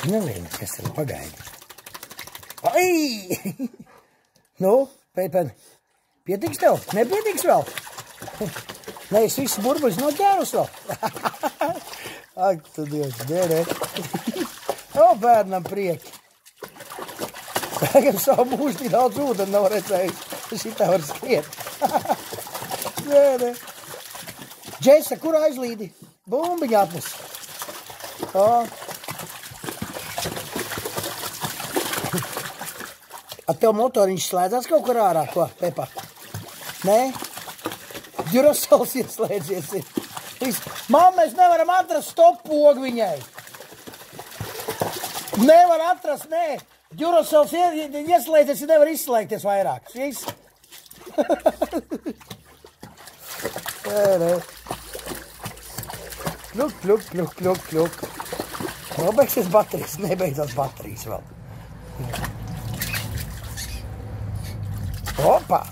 Nezinu, kas ir pagaidi. Ai! Nu, Pēpen, pietiks tev? Nepietiks vēl? Nē, es visu burbuļus noķērus vēl. Ak, tu Dievs, dērē. O, bērnam prieki. Tagad savu mūžu tik daudz ūdeni nav redzējis. Šitā var skriet. Dērē. Džesa, kur aizlīdi? Bumbiņu atnes. O. Ar tev motoriņš slēdzās kaut kur ārā, ko, Pepa? Nē? Duracels ieslēdzies ir. Mamma, mēs nevaram atrast stoppogu viņai. Nevar atrast, nē. Duracels ieslēdzies, nevar izslēgties vairāk. Viss. Kļuk. Nobeigsies baterijas, nebeidzās baterijas vēl. Opa!